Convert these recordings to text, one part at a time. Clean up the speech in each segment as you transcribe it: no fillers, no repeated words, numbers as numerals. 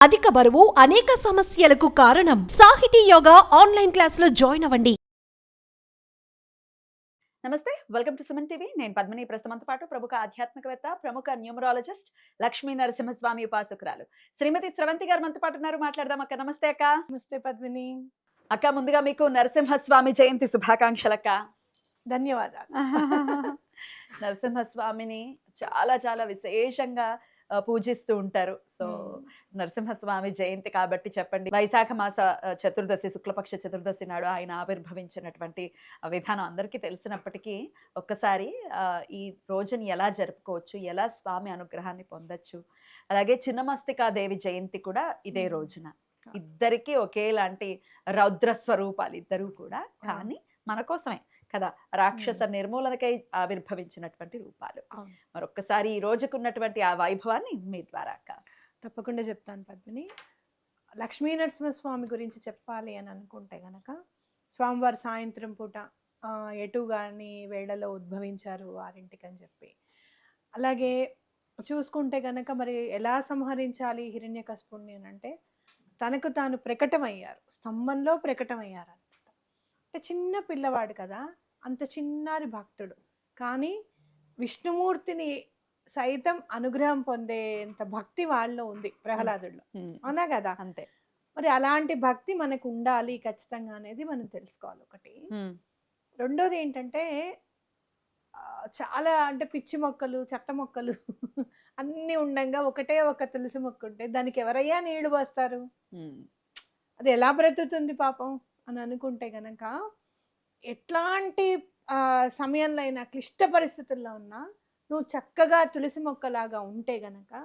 అధిక బరువు అనేక సమస్యలకు కారణం. సాహితీ యోగా ఆన్లైన్ క్లాసులో జాయిన్ అవ్వండి. నమస్తే, వెల్కమ్ టు సుమన్ టీవీ. నేను పద్మిని. ప్రస్తుతంతో పాటు ప్రముఖ ఆధ్యాత్మికవేత్త, ప్రముఖ న్యూమరాలజిస్ట్, లక్ష్మీ నరసింహస్వామి ఉపాసకురాలు శ్రీమతి స్రవంతి గారు మనతో పాటు ఉన్నారు. మాట్లాడదాం అక్క. నమస్తే అక్క. నమస్తే పద్మిని. అక్క, ముందుగా మీకు నరసింహస్వామి జయంతి శుభాకాంక్షలు అక్క. ధన్యవాదాలు. నరసింహస్వామిని చాలా చాలా విశేషంగా పూజిస్తూ ఉంటారు. సో నరసింహస్వామి జయంతి కాబట్టి చెప్పండి, వైశాఖ మాస చతుర్దశి, శుక్లపక్ష చతుర్దశి నాడు ఆయన ఆవిర్భవించినటువంటి విధానం అందరికీ తెలిసినప్పటికీ ఒక్కసారి ఈ రోజుని ఎలా జరుపుకోవచ్చు, ఎలా స్వామి అనుగ్రహాన్ని పొందొచ్చు, అలాగే చిన్నమస్తికాదేవి జయంతి కూడా ఇదే రోజున. ఇద్దరికి ఒకేలాంటి రౌద్ర స్వరూపాలు ఇద్దరు కూడా, కానీ మన కోసమే కదా, రాక్షస నిర్మూలనకై ఆవిర్భవించినటువంటి రూపాలు. మరొక్కసారి ఈ రోజుకున్నటువంటి ఆ వైభవాన్ని మీ ద్వారా అక్క. తప్పకుండా చెప్తాను పద్మిని. లక్ష్మీ నరసింహస్వామి గురించి చెప్పాలి అని అనుకుంటే గనక, స్వామివారు సాయంత్రం పూట ఎటు కానీ వేళలో ఉద్భవించారు వారింటికి అని చెప్పి, అలాగే చూసుకుంటే గనక మరి ఎలా సంహరించాలి హిరణ్యకశిపుణ్ణి అని అంటే, తనకు తాను ప్రకటమయ్యారు, స్తంభంలో ప్రకటమయ్యారు అనమాట. అంటే చిన్న పిల్లవాడు కదా, అంత చిన్నారి భక్తుడు, కానీ విష్ణుమూర్తిని సైతం అనుగ్రహం పొందేంత భక్తి వాళ్ళలో ఉంది, ప్రహ్లాదుడిలో. అవునా కదా? అంతే. మరి అలాంటి భక్తి మనకు ఉండాలి ఖచ్చితంగా అనేది మనం తెలుసుకోవాలి ఒకటి. రెండోది ఏంటంటే, చాలా అంటే పిచ్చి మొక్కలు, చెత్త మొక్కలు అన్నీ ఉండంగా ఒకటే ఒక తులసి మొక్క ఉంటే దానికి ఎవరయ్యా నీళ్లు పోస్తారు? అది ఎలా బ్రతుకుతుంది పాపం అని అనుకుంటే గనక, ఎట్లాంటి సమయంలో అయినా, క్లిష్ట పరిస్థితుల్లో ఉన్నా నువ్వు చక్కగా తులసి మొక్కలాగా ఉంటే గనక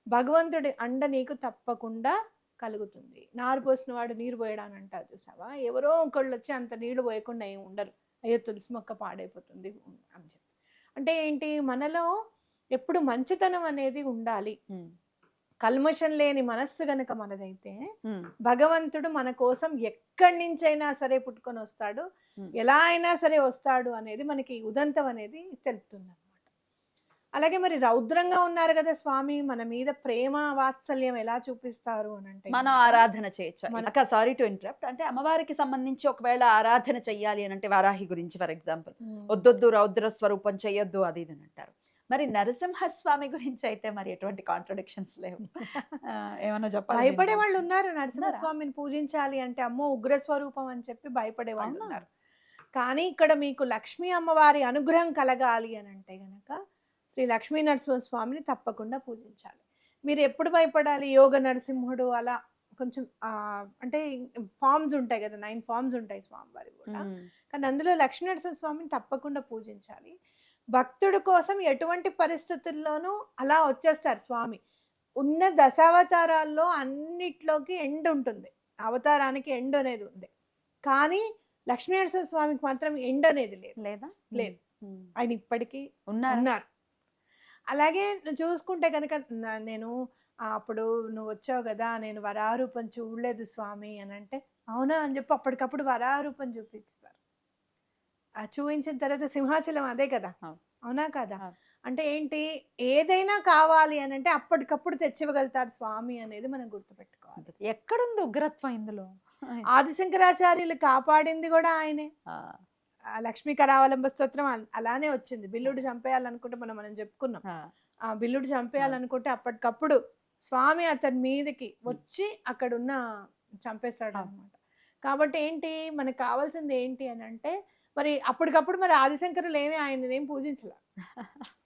భగవంతుడి అండ నీకు తప్పకుండా కలుగుతుంది. నారు పోసిన వాడు నీరు పోయడాని అంటారు చూసావా, ఎవరో ఒకళ్ళు వచ్చి అంత నీళ్లు పోయకుండా ఏమి ఉండరు, అయ్యో తులసి మొక్క పాడైపోతుంది అని చెప్పి. అంటే ఏంటి, మనలో ఎప్పుడు మంచితనం అనేది ఉండాలి. కల్మషం లేని మనస్సు గనక మనదైతే భగవంతుడు మన కోసం ఎక్కడి నుంచైనా సరే పుట్టుకొని వస్తాడు, ఎలా అయినా సరే వస్తాడు అనేది మనకి ఉదంతం అనేది తెలుపుతుంది అనమాట. అలాగే మరి రౌద్రంగా ఉన్నారు కదా స్వామి, మన మీద ప్రేమ వాత్సల్యం ఎలా చూపిస్తారు అని అంటే, మనం ఆరాధన చేయొచ్చు. Sorry to interrupt. అంటే అమ్మవారికి సంబంధించి ఒకవేళ ఆరాధన చెయ్యాలి అని అంటే, వారాహి గురించి ఫర్ ఎగ్జాంపుల్, వద్దొద్దు రౌద్ర స్వరూపం చెయ్యొద్దు అది ఇది అని అంటారు. మరి నరసింహస్వామి గురించి అయితే మరి ఎటువంటి కాంట్రడిక్షన్స్ లేవు. ఏమన్నా చెప్పాలి? భయపడే వాళ్ళు ఉన్నారు. నరసింహస్వామిని పూజించాలి అంటే అమ్మో ఉగ్ర స్వరూపం అని చెప్పి భయపడే వాళ్ళు ఉన్నారు. కానీ ఇక్కడ మీకు లక్ష్మీ అమ్మవారి అనుగ్రహం కలగాలి అని అంటే గనక శ్రీ లక్ష్మీ నరసింహస్వామిని తప్పకుండా పూజించాలి. మీరు ఎప్పుడు భయపడాలి? యోగ నరసింహుడు అలా కొంచెం అంటే ఫార్మ్స్ ఉంటాయి కదా, 9 ఫార్మ్స్ ఉంటాయి స్వామివారి కూడా, కానీ అందులో లక్ష్మీ నరసింహస్వామిని తప్పకుండా పూజించాలి. భక్తుడి కోసం ఎటువంటి పరిస్థితుల్లోనూ అలా వచ్చేస్తారు స్వామి. ఉన్న దశావతారాల్లో అన్నిట్లోకి ఎండ్ ఉంటుంది, అవతారానికి ఎండ్ అనేది ఉంది, కానీ లక్ష్మీ నరసింహ స్వామికి మాత్రం ఎండ్ అనేది లేదు. లేదు, ఆయన ఇప్పటికీ ఉన్నారు. అలాగే చూసుకుంటే కనుక, నేను అప్పుడు నువ్వు వచ్చావు కదా, నేను వరారూపం చూడలేదు స్వామి అని అంటే, అవునా అని చెప్పి అప్పటికప్పుడు వరారూపం చూపిస్తారు. చూపించిన తర్వాత సింహాచలం అదే కదా, అవునా కదా? అంటే ఏంటి, ఏదైనా కావాలి అని అంటే అప్పటికప్పుడు తెచ్చివ్వగలుగుతారు స్వామి అనేది మనం గుర్తుపెట్టుకోవాలి. ఎక్కడుంది ఉగ్రత్వం ఇందులో? ఆదిశంకరాచార్యులు కాపాడింది కూడా ఆయనే. లక్ష్మీ కరావలంబ స్తోత్రం అలానే వచ్చింది. బిల్లుడు చంపేయాలనుకుంటే మనం చెప్పుకున్నాం, ఆ బిల్లుడు చంపేయాలనుకుంటే అప్పటికప్పుడు స్వామి అతని మీదకి వచ్చి అక్కడున్న చంపేస్తాడు అనమాట. కాబట్టి ఏంటి, మనకు కావాల్సింది ఏంటి అని అంటే, మరి అప్పటికప్పుడు మరి ఆదిశంకరులు ఆయన ఏం పూజించలే,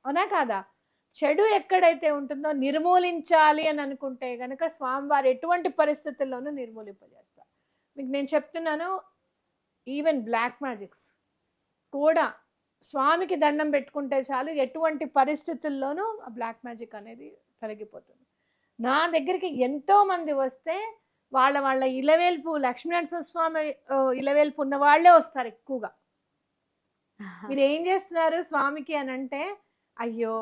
అవునా కాదా? చెడు ఎక్కడైతే ఉంటుందో నిర్మూలించాలి అని అనుకుంటే గనక స్వామివారు ఎటువంటి పరిస్థితుల్లోనూ నిర్మూలింపజేస్తారు. మీకు నేను చెప్తున్నాను, ఈవెన్ బ్లాక్ మ్యాజిక్స్ కూడా స్వామికి దండం పెట్టుకుంటే చాలు, ఎటువంటి పరిస్థితుల్లోనూ ఆ బ్లాక్ మ్యాజిక్ అనేది తొలగిపోతుంది. నా దగ్గరికి ఎంతో మంది వస్తే వాళ్ళ ఇలవేల్పు, లక్ష్మీనరసింహస్వామి ఇలవేల్పు ఉన్న వాళ్ళే వస్తారు ఎక్కువగా. మీరు ఏం చేస్తున్నారు స్వామికి అని అంటే, అయ్యో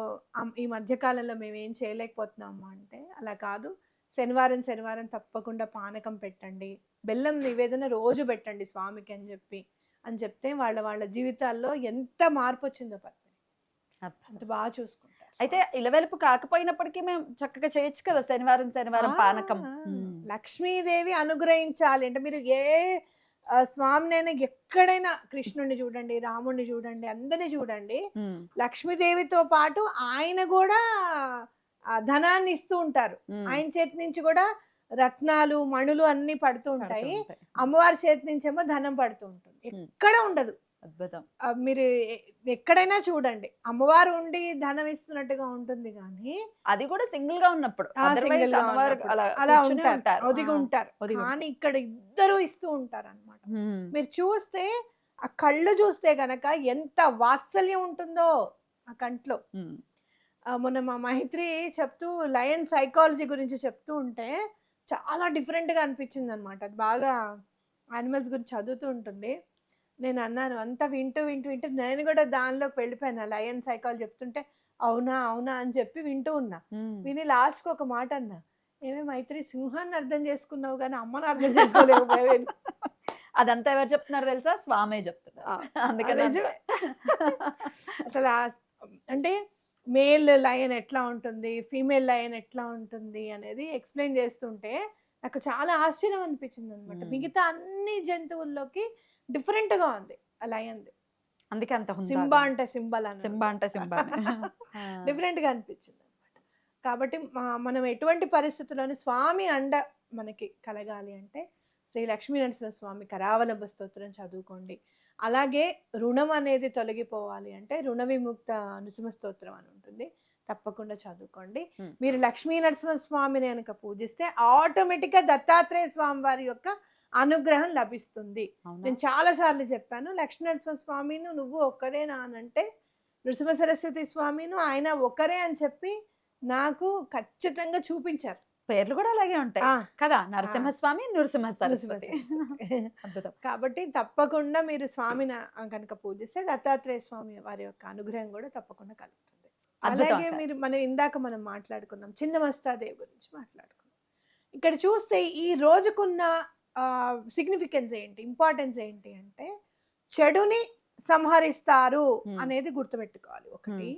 ఈ మధ్యకాలంలో మేము ఏం చేయలేకపోతున్నాము అంటే, అలా కాదు, శనివారం తప్పకుండా పానకం పెట్టండి, బెల్లం నివేదన రోజు పెట్టండి స్వామికి అని చెప్తే వాళ్ళ జీవితాల్లో ఎంత మార్పు వచ్చిందో పద్మిని, అంత బాగా చూసుకుంటారు. అయితే ఇలవెలుపు కాకపోయినప్పటికీ మేము చక్కగా చేయొచ్చు కదా శనివారం శనివారం పానకం. లక్ష్మీదేవి అనుగ్రహించాలి అంటే మీరు ఏ స్వామినైనా ఎక్కడైనా కృష్ణుడిని చూడండి, రాముడిని చూడండి, అందరిని చూడండి, లక్ష్మీదేవితో పాటు ఆయన కూడా ధనాన్ని ఇస్తూ ఉంటారు. ఆయన చేతి నుంచి కూడా రత్నాలు మణులు అన్ని పడుతూ ఉంటాయి, అమ్మవారి చేతి నుంచేమో ధనం పడుతూ ఉంటుంది. ఎక్కడ ఉండదు. అద్భుతం. మీరు ఎక్కడైనా చూడండి అమ్మవారు ఉండి ధనం ఇస్తున్నట్టుగా ఉంటుంది కానీ అది కూడా సింగిల్ గా ఉన్నప్పుడు అలా ఉంటారు, ఒదిగి ఉంటారు. కానీ ఇక్కడ ఇద్దరు ఇస్తూ ఉంటారు అన్నమాట. మీరు చూస్తే ఆ కళ్ళు చూస్తే గనక ఎంత వాత్సల్యం ఉంటుందో ఆ కంట్లో. మొన్న మా మైత్రి చెప్తూ లయన్ సైకాలజీ గురించి చెప్తూ ఉంటే చాలా డిఫరెంట్ గా అనిపించింది అనమాట. అది బాగా యానిమల్స్ గురించి చదువుతూ ఉంటుంది. నేను అన్నాను అంతా వింటూ వింటూ వింటూ నేను కూడా దానిలోకి వెళ్ళిపోయాను. లయన్ సైకాలజీ చెప్తుంటే అవునా అవునా అని చెప్పి వింటూ ఉన్నా. విని లాస్ట్కి ఒక మాట అన్నా, ఏమే మైత్రి సింహాన్ని అర్థం చేసుకున్నావు కానీ అమ్మని అర్థం చేసుకోలేకపోయాను. అదంతా ఎవరు చెప్తున్నారు తెలుసా? స్వామే చెప్తున్నారు. అందుకని అసలు అంటే మేల్ లయన్ ఎట్లా ఉంటుంది, ఫీమేల్ లయన్ ఎట్లా ఉంటుంది అనేది ఎక్స్ప్లెయిన్ చేస్తుంటే నాకు చాలా ఆశ్చర్యం అనిపించింది అనమాట. మిగతా అన్ని జంతువుల్లోకి డిఫరెంట్ గా ఉంది ఆ లయన్ది. అందుకే అంత సింబా అంటే సింబల్ అని, సింబా అంటే సింబా డిఫరెంట్ గా అనిపించింది అనమాట. కాబట్టి మనం ఎటువంటి పరిస్థితుల్లోని స్వామి అండ మనకి కలగాలి అంటే శ్రీ లక్ష్మీ నరసింహ స్వామి కరావలంబ స్తోత్రం చదువుకోండి. అలాగే రుణం అనేది తొలగిపోవాలి అంటే రుణ విముక్త నృసింహ స్తోత్రం అని ఉంటుంది, తప్పకుండా చదువుకోండి. మీరు లక్ష్మీ నరసింహ స్వామిని కనుక పూజిస్తే ఆటోమేటిక్ గా దత్తాత్రేయ స్వామి వారి యొక్క అనుగ్రహం లభిస్తుంది. నేను చాలా సార్లు చెప్పాను, లక్ష్మీ నరసింహ స్వామిను నువ్వు ఒక్కరేనా అని అంటే నృసింహ సరస్వతి స్వామిను ఆయన ఒకరే అని చెప్పి నాకు ఖచ్చితంగా చూపించారు. పేర్లు కూడా అలాగే ఉంటాయి కదా, నరసింహస్వామి, నృసింహ సరస్వతి. కాబట్టి తప్పకుండా మీరు స్వామిని కనుక పూజిస్తే దత్తాత్రేయ స్వామి వారి యొక్క అనుగ్రహం కూడా తప్పకుండా కలుగుతుంది. అలాగే మీరు మనం మాట్లాడుకున్నాం చిన్నమస్తాదేవి గురించి మాట్లాడుకున్నాం. ఇక్కడ చూస్తే ఈ రోజుకున్న సిగ్నిఫికెన్స్ ఏంటి, ఇంపార్టెన్స్ ఏంటి అంటే చెడుని సంహరిస్తారు అనేది గుర్తుపెట్టుకోవాలి. ఒకటి,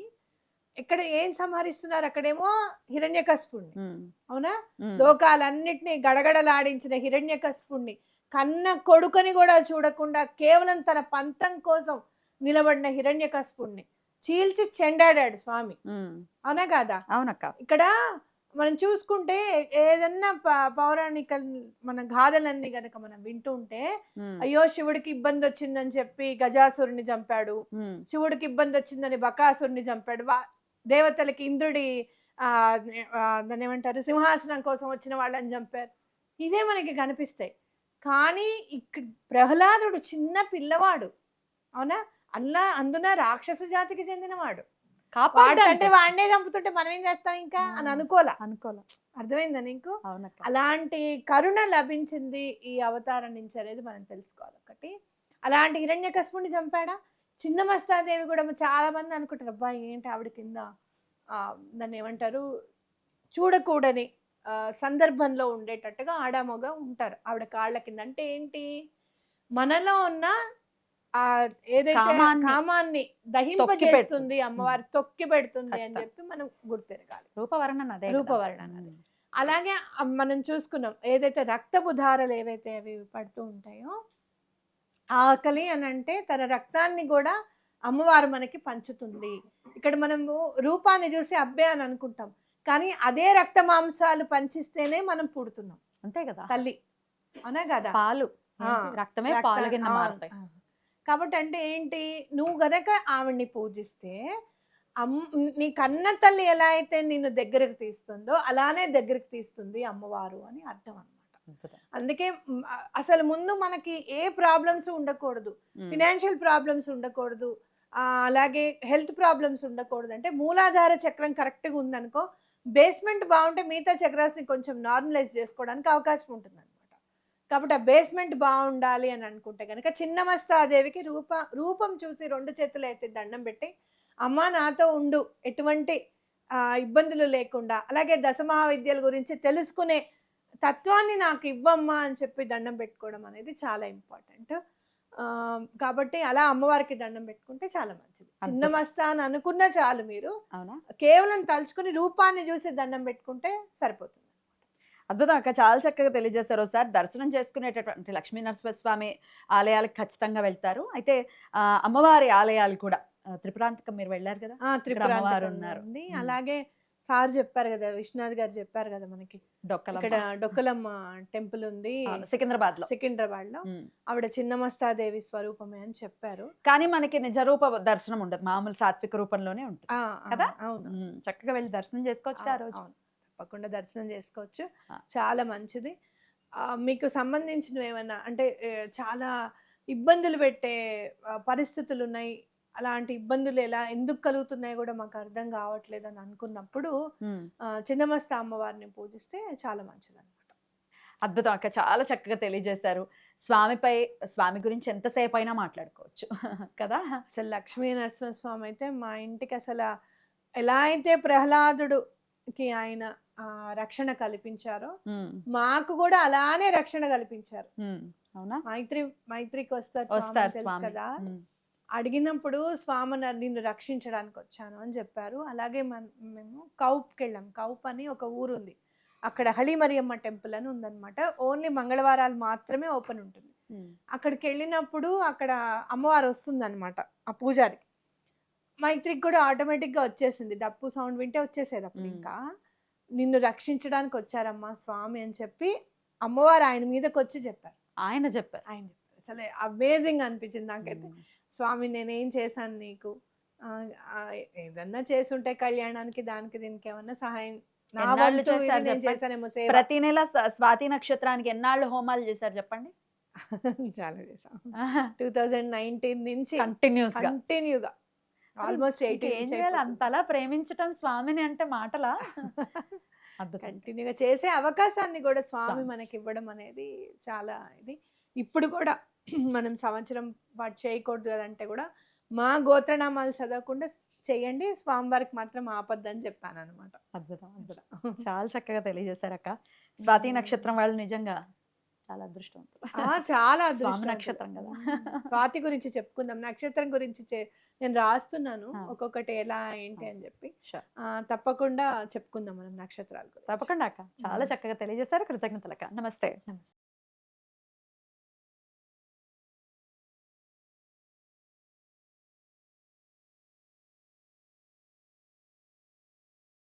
ఇక్కడ ఏం సంహరిస్తున్నారు, అక్కడేమో హిరణ్యకశిపుణ్ణి, అవునా, లోకాలన్నిటినీ గడగడలాడించిన హిరణ్యకశిపుణ్ణి కన్న కొడుకుని కూడా చూడకుండా కేవలం తన పంతం కోసం నిలబడిన హిరణ్యకశిపుణ్ణి చీల్చి చెండాడాడు స్వామి, అవునా కాదా? అవునక్క. ఇక్కడ మనం చూసుకుంటే ఏదన్నా పౌరాణిక మన గాథలన్నీ గనక మనం వింటుంటే అయ్యో శివుడికి ఇబ్బంది వచ్చిందని చెప్పి గజాసురుని చంపాడు, శివుడికి ఇబ్బంది వచ్చిందని బకాసురుని చంపాడు, దేవతలకి ఇంద్రుడి దాన్ని ఏమంటారు సింహాసనం కోసం వచ్చిన వాళ్ళని చంపారు, ఇవే మనకి కనిపిస్తాయి. కానీ ఇక్కడ ప్రహ్లాదుడు చిన్న పిల్లవాడు, అవునా, అందున రాక్షస జాతికి చెందినవాడు, అంటే వాడినే చంపుతుంటే మనం ఏం చేస్తాం ఇంకా అని అనుకోలే. అర్థమైందా నీకు? అలాంటి కరుణ లభించింది ఈ అవతారం నుంచి అనేది మనం తెలుసుకోవాలి. ఒకటి, అలాంటి హిరణ్యకశిపుని చంపాడా. చిన్నమస్తాదేవి కూడా చాలా మంది అనుకుంటారు అబ్బాయి ఏంటి ఆవిడ కింద దాన్ని ఏమంటారు చూడకూడని సందర్భంలో ఉండేటట్టుగా ఆడామొగ ఉంటారు ఆవిడ కాళ్ళ కింద. అంటే ఏంటి, మనలో ఉన్న ఏదైతే కామాన్ని దహింపజేస్తుంది అమ్మవారి, తొక్కి పెడుతుంది అని చెప్పి మనం గుర్తెరగాలి. రూపవర్ణన. అలాగే మనం చూసుకున్నాం ఏదైతే రక్తపు ధారలు ఏవైతే అవి పడుతూ ఉంటాయో, ఆకలి అని అంటే తన రక్తాన్ని కూడా అమ్మవారు మనకి పంచుతుంది. ఇక్కడ మనము రూపాన్ని చూసి అబ్బే అని అనుకుంటాం, కానీ అదే రక్త మాంసాలు పంచిస్తేనే మనం పుడుతున్నాం, అంతే కదా తల్లి, అవునా కదా? పాలు రక్తమే పాలు కింద మారుతాయి. కాబట్టి అంటే ఏంటి, నువ్వు గనక ఆవిడ్ని పూజిస్తే నీ కన్న తల్లి ఎలా అయితే నిన్ను దగ్గరకు తీస్తుందో అలానే దగ్గరికి తీస్తుంది అమ్మవారు అని అర్థం అన్నమాట. అందుకే అసలు ముందు మనకి ఏ ప్రాబ్లమ్స్ ఉండకూడదు, ఫినాన్షియల్ ప్రాబ్లమ్స్ ఉండకూడదు, అలాగే హెల్త్ ప్రాబ్లమ్స్ ఉండకూడదు. అంటే మూలాధార చక్రం కరెక్ట్గా ఉందనుకో, బేస్మెంట్ బాగుంటే మిగతా చక్రాస్ని కొంచెం నార్మలైజ్ చేసుకోవడానికి అవకాశం ఉంటుంది అనమాట. కాబట్టి ఆ బేస్మెంట్ బాగుండాలి అని అనుకుంటే కనుక చిన్నమస్తాదేవికి రూపం చూసి 2 చేతులు అయితే దండం పెట్టి అమ్మ నాతో ఉండు, ఎటువంటి ఇబ్బందులు లేకుండా, అలాగే దశమహావిద్యల గురించి తెలుసుకునే తత్వాన్ని నాకు ఇవ్వమ్మా అని చెప్పి దండం పెట్టుకోవడం అనేది చాలా ఇంపార్టెంట్. కాబట్టి అలా అమ్మవారికి దండం పెట్టుకుంటే చాలా మంచిది. చిన్న అద్భుతం. మస్తా అని అనుకున్నా చాలు, మీరు అవునా? కేవలం తలుచుకుని రూపాన్ని చూసి దండం పెట్టుకుంటే సరిపోతుంది. అద్భుతం అక్క, చాలా చక్కగా తెలియజేశారు. ఒకసారి దర్శనం చేసుకునేటటువంటి లక్ష్మీ నరసింహస్వామి ఆలయాలకు ఖచ్చితంగా వెళ్తారు. అయితే అమ్మవారి ఆలయాలు కూడా త్రిపురాంతకం మీరు వెళ్ళారు కదా, ఇక్కడ త్రిపురాంతకం అమ్మవారు ఉన్నారు. ఉంది. అలాగే సార్ చెప్పారు కదా, విశ్వనాథ్ గారు చెప్పారు కదా మనకి, డొక్కలమ్మ. ఇక్కడ డొక్కలమ్మ టెంపుల్ ఉంది సికింద్రాబాద్ లో. సికింద్రాబాద్ లో. ఆవిడ చిన్నమస్తాదేవి స్వరూపమే అని చెప్పారు. కానీ మనకి నిజ రూప దర్శనం ఉండదు, మామూలు సాత్విక రూపంలోనే ఉంటుంది కదా. అవును, చక్కగా వెళ్ళి దర్శనం చేసుకోవచ్చు ఆ రోజు. అవును, తప్పకుండా దర్శనం చేసుకోవచ్చు. ఆ. చాలా మంచిది. మీకు సంబంధించినవి ఏమన్నా అంటే చాలా ఇబ్బందులు పెట్టే పరిస్థితులు ఉన్నాయి, అలాంటి ఇబ్బందులు ఎందుకు కలుగుతున్నాయి కూడా మాకు అర్థం కావట్లేదు అని అనుకున్నప్పుడు చిన్నమస్త అమ్మవారిని పూజిస్తే చాలా మంచిది అనమాట. అద్భుతం అక్క, చాలా చక్కగా తెలియజేశారు. స్వామి గురించి ఎంతసేపు అయినా మాట్లాడుకోవచ్చు కదా. అసలు లక్ష్మీ నరసింహస్వామి అయితే మా ఇంటికి అసలు ఎలా అయితే ప్రహ్లాదుడికి ఆయన రక్షణ కల్పించారో మాకు కూడా అలానే రక్షణ కల్పించారు. అవునా? మైత్రికి వస్తారు వస్తారు తెలుసు కదా. అడిగినప్పుడు స్వామి నిన్ను రక్షించడానికి వచ్చాను అని చెప్పారు. అలాగే మేము కౌప్కి వెళ్ళాం. కౌప్ అని ఒక ఊరు ఉంది, అక్కడ హళీమరియమ్మ టెంపుల్ అని ఉందన్నమాట. ఓన్లీ మంగళవారాలు మాత్రమే ఓపెన్ ఉంటుంది. అక్కడికి వెళ్ళినప్పుడు అక్కడ అమ్మవారు వస్తుంది అనమాట ఆ పూజారికి. మైత్రికి కూడా ఆటోమేటిక్గా వచ్చేసింది, డప్పు సౌండ్ వింటే వచ్చేసేది. అప్పుడు ఇంకా నిన్ను రక్షించడానికి వచ్చారమ్మా స్వామి అని చెప్పి అమ్మవారు ఆయన మీదకి వచ్చి చెప్పారు. ఆయన చెప్పారు. అసలు అమేజింగ్ అనిపించింది నాకైతే. స్వామి నేనేం చేశాను నీకు, ఏదన్నా చేసుంటే కళ్యాణానికి దానికి దీనికి ఏమన్నా సహాయం నా వంతు ఇది నేను చేశానేమో సేవ. ప్రతి నెల స్వాతి నక్షత్రానికి ఎన్నాళ్ళు హోమాలు చేశారు చెప్పండి? చాలా చేశాం. 2019 నుంచి కంటిన్యూగా ఆల్మోస్ట్ 18 అంతలా ప్రేమించటం స్వామిని అంటే మాటలా? కంటిన్యూగా చేసే అవకాశాన్ని కూడా స్వామి మనకి ఇవ్వడం అనేది చాలా ఇది. ఇప్పుడు కూడా మనం సంవత్సరం పాటు చేయకూడదు కదంటే కూడా మా గోత్రనామాలు చదవకుండా చెయ్యండి, స్వామివారికి మాత్రం ఆపద్దని చెప్పాను అనమాట. అద్భుతం, అద్భుతం. చాలా చక్కగా తెలియజేశారు అక్క. స్వాతి నక్షత్రం వాళ్ళు నిజంగా చాలా అదృష్టవంతులు. చాలా స్వామి నక్షత్రం కదా. స్వాతి గురించి చెప్పుకుందాం. నక్షత్రం గురించి నేను రాస్తున్నాను ఒక్కొక్కటి ఎలా ఏంటి అని చెప్పి. తప్పకుండా చెప్పుకుందాం మనం నక్షత్రాల గురించి. తప్పకుండా అక్క, చాలా చక్కగా తెలియజేశారు. కృతజ్ఞతలు అక్క. నమస్తే.